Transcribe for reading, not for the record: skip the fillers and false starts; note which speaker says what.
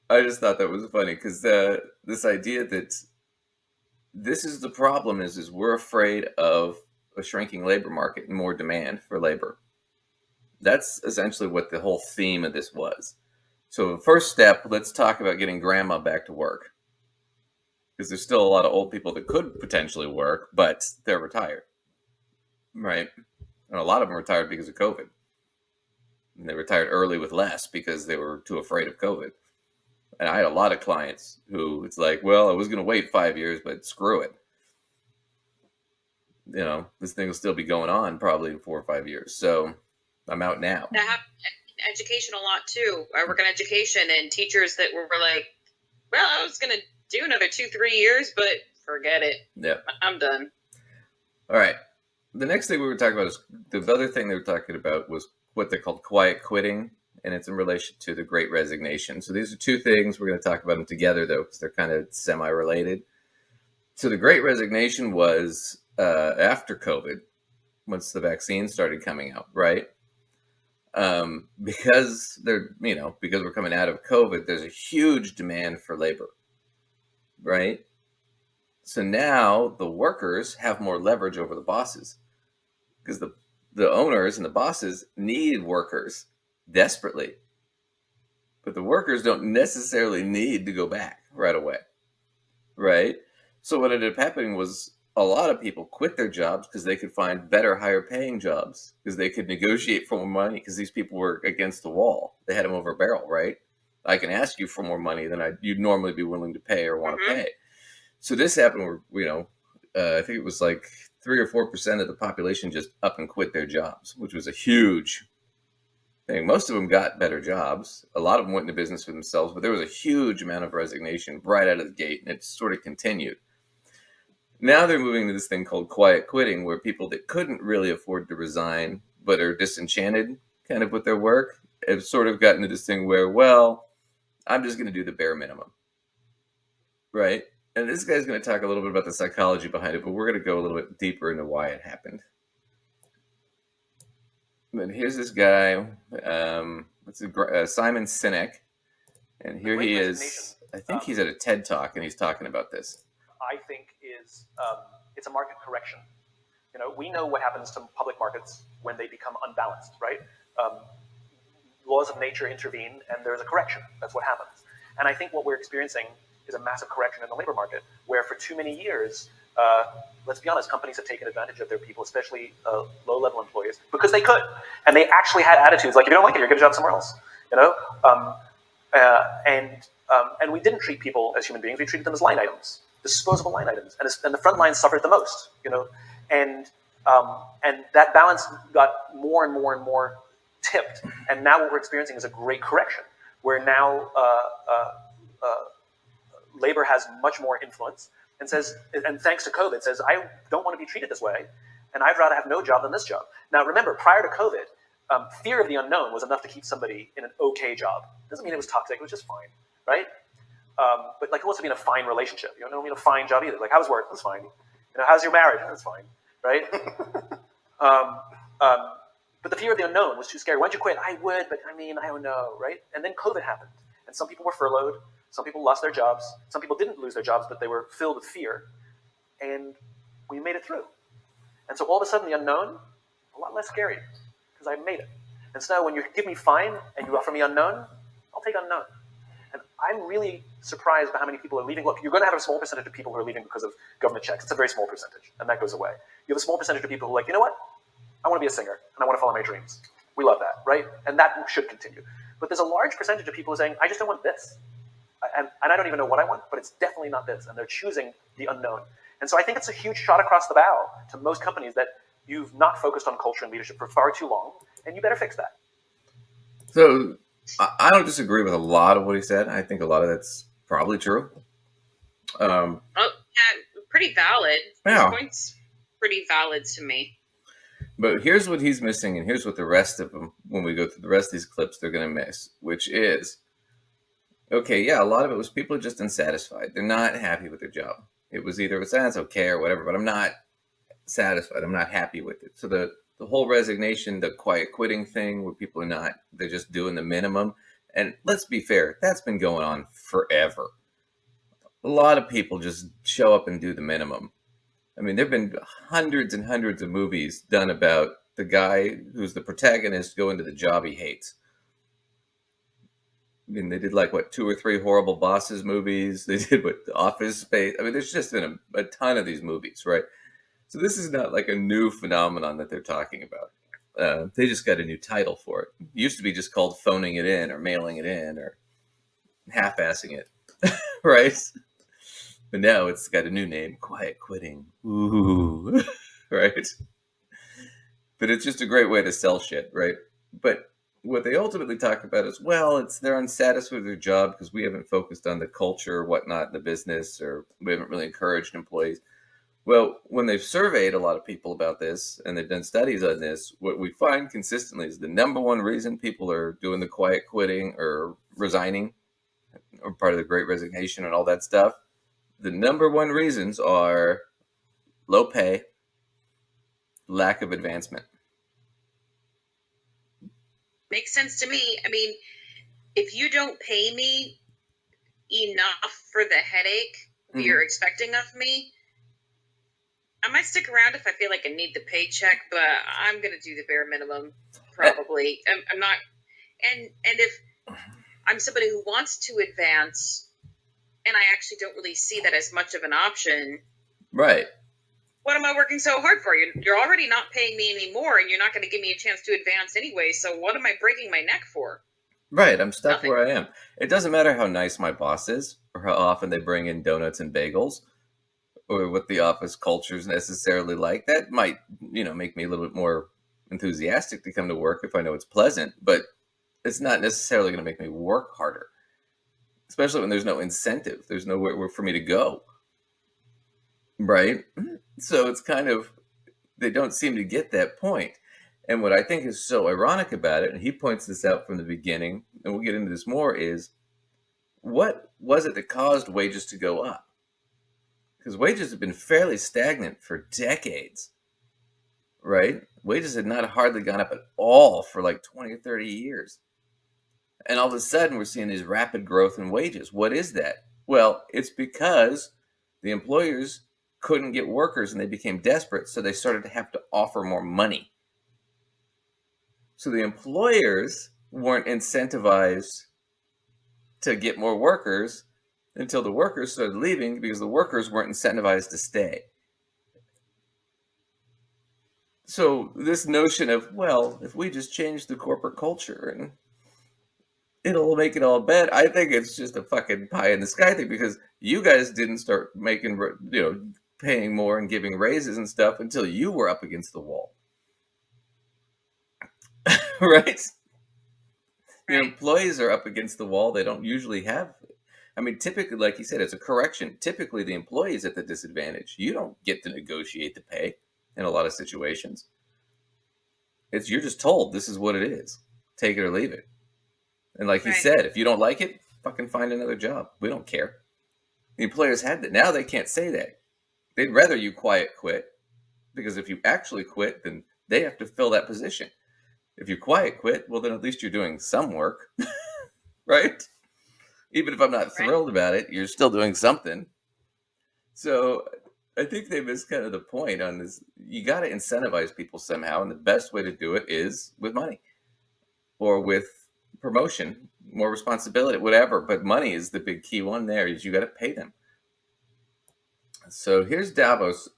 Speaker 1: I just thought that was funny because this idea that this is the problem is we're afraid of a shrinking labor market and more demand for labor. That's essentially what the whole theme of this was. So, the first step, let's talk about getting grandma back to work because there's still a lot of old people that could potentially work, but they're retired, right? And a lot of them retired because of COVID. And they retired early with less because they were too afraid of COVID. And I had a lot of clients who it's like, well, I was going to wait 5 years, but screw it. This thing will still be going on probably in 4 or 5 years. So I'm out now.
Speaker 2: That happened in education a lot too. I work in education, and teachers that were like, well, I was going to do another 2-3 years, but forget it.
Speaker 1: Yeah.
Speaker 2: I'm done.
Speaker 1: All right. The next thing we were talking about is the other thing they were talking about was what they called quiet quitting, and it's in relation to the Great Resignation. So these are two things. We're going to talk about them together, though, because they're kind of semi-related. So the Great Resignation was after COVID, once the vaccine started coming out, right? Because because we're coming out of COVID, there's a huge demand for labor, right? So now the workers have more leverage over the bosses because the owners and the bosses need workers desperately, but the workers don't necessarily need to go back right away, right? So what ended up happening was a lot of people quit their jobs because they could find better, higher paying jobs because they could negotiate for more money because these people were against the wall. They had them over a barrel, right? I can ask you for more money than you'd normally be willing to pay or want to pay. So this happened where, I think it was like 3 or 4% of the population just up and quit their jobs, which was a huge thing. Most of them got better jobs. A lot of them went into business for themselves, but there was a huge amount of resignation right out of the gate, and it sort of continued. Now they're moving to this thing called quiet quitting, where people that couldn't really afford to resign but are disenchanted kind of with their work have sort of gotten to this thing where, well, I'm just going to do the bare minimum, right? And this guy's going to talk a little bit about the psychology behind it, but we're going to go a little bit deeper into why it happened. But here's this guy, Simon Sinek, and here he is. I think he's at a TED Talk, and he's talking about this.
Speaker 3: I think is it's a market correction. We know what happens to public markets when they become unbalanced, right? Laws of nature intervene, and there's a correction. That's what happens. And I think what we're experiencing is a massive correction in the labor market, where for too many years, let's be honest, companies have taken advantage of their people, especially low-level employees, because they could, and they actually had attitudes like, if you don't like it, you're going to get a job somewhere else. And we didn't treat people as human beings; we treated them as line items, disposable line items, and the front lines suffered the most. And that balance got more and more and more tipped, and now what we're experiencing is a great correction, where now labor has much more influence, and thanks to COVID, says, I don't want to be treated this way, and I'd rather have no job than this job. Now, remember, prior to COVID, fear of the unknown was enough to keep somebody in an okay job. Doesn't mean it was toxic; it was just fine, right? But like, who wants to be in a fine relationship? You don't mean a fine job either. Like, how's work? That's fine. How's your marriage? That's fine, right? But the fear of the unknown was too scary. Why'd you quit? I would, but I don't know, right? And then COVID happened, and some people were furloughed. Some people lost their jobs. Some people didn't lose their jobs, but they were filled with fear. And we made it through. And so all of a sudden, the unknown, a lot less scary, because I made it. And so now when you give me fine and you offer me unknown, I'll take unknown. And I'm really surprised by how many people are leaving. Look, you're going to have a small percentage of people who are leaving because of government checks. It's a very small percentage, and that goes away. You have a small percentage of people who are like, you know what? I want to be a singer, and I want to follow my dreams. We love that, right? And that should continue. But there's a large percentage of people who are saying, I just don't want this. And I don't even know what I want, but it's definitely not this. And they're choosing the unknown. And so I think it's a huge shot across the bow to most companies that you've not focused on culture and leadership for far too long, and you better fix that.
Speaker 1: So I don't disagree with a lot of what he said. I think a lot of that's probably true.
Speaker 2: Yeah, pretty valid.
Speaker 1: Yeah.
Speaker 2: His point's pretty valid to me.
Speaker 1: But here's what he's missing, and here's what the rest of them, when we go through the rest of these clips, they're going to miss, which is, okay, yeah, a lot of it was people are just unsatisfied. They're not happy with their job. It was either it's okay or whatever, but I'm not satisfied. I'm not happy with it. So the whole resignation, the quiet quitting thing, where people are not, they're just doing the minimum, And let's be fair, that's been going on forever. A lot of people just show up and do the minimum. I mean, there have been hundreds and hundreds of movies done about the guy who's the protagonist going to the job he hates. I mean, they did like what, two or three horrible bosses movies. They did what, Office Space. I mean, there's just been a ton of these movies, right? So this is not like a new phenomenon that they're talking about. They just got a new title for it. It used to be just called phoning it in or mailing it in or half-assing it, right? But now it's got a new name, quiet quitting. Ooh, right? But it's just a great way to sell shit, right? But what they ultimately talk about is, well, it's they're unsatisfied with their job because we haven't focused on the culture or whatnot in the business, or we haven't really encouraged employees. Well, when they've surveyed a lot of people about this and they've done studies on this, what we find consistently is the number one reason people are doing the quiet quitting or resigning or part of the great resignation and all that stuff, the number one reasons are low pay, lack of advancement.
Speaker 2: Makes sense to me. I mean, if you don't pay me enough for the headache that you're expecting of me, I might stick around if I feel like I need the paycheck, but I'm gonna do the bare minimum probably. I'm not, and if I'm somebody who wants to advance, and I actually don't really see that as much of an option,
Speaker 1: Right.
Speaker 2: what am I working so hard for? You're already not paying me anymore, and you're not going to give me a chance to advance anyway. So what am I breaking my neck for?
Speaker 1: Right. I'm stuck
Speaker 2: Nothing.
Speaker 1: where I am. It doesn't matter how nice my boss is or how often they bring in donuts and bagels or what the office culture is necessarily like. That might, make me a little bit more enthusiastic to come to work if I know it's pleasant, but it's not necessarily going to make me work harder, especially when there's no incentive. There's nowhere for me to go. Right. So it's kind of, they don't seem to get that point. And what I think is so ironic about it, and he points this out from the beginning, and we'll get into this more, is what was it that caused wages to go up? Because wages have been fairly stagnant for decades, right? Wages had not hardly gone up at all for like 20 or 30 years. And all of a sudden, we're seeing these rapid growth in wages. What is that? Well, it's because the employers couldn't get workers and they became desperate, so they started to have to offer more money. So the employers weren't incentivized to get more workers until the workers started leaving because the workers weren't incentivized to stay. So this notion of, well, if we just change the corporate culture and it'll make it all better, I think it's just a fucking pie in the sky thing because you guys didn't start making, paying more and giving raises and stuff until you were up against the wall. Right? Your
Speaker 2: Right.
Speaker 1: employees are up against the wall. They don't usually have. I mean, typically, like you said, it's a correction. Typically, the employee is at the disadvantage. You don't get to negotiate the pay in a lot of situations. You're just told this is what it is. Take it or leave it. And like he
Speaker 2: Right.
Speaker 1: said, if you don't like it, fucking find another job. We don't care. The employers had that. Now they can't say that. They'd rather you quiet quit because if you actually quit, then they have to fill that position. If you quiet quit, well, then at least you're doing some work, right? Even if I'm not
Speaker 2: Right.
Speaker 1: thrilled about it, you're still doing something. So I think they missed kind of the point on this. You got to incentivize people somehow, and the best way to do it is with money or with promotion, more responsibility, whatever. But money is the big key one. There is you got to pay them. So here's Davos.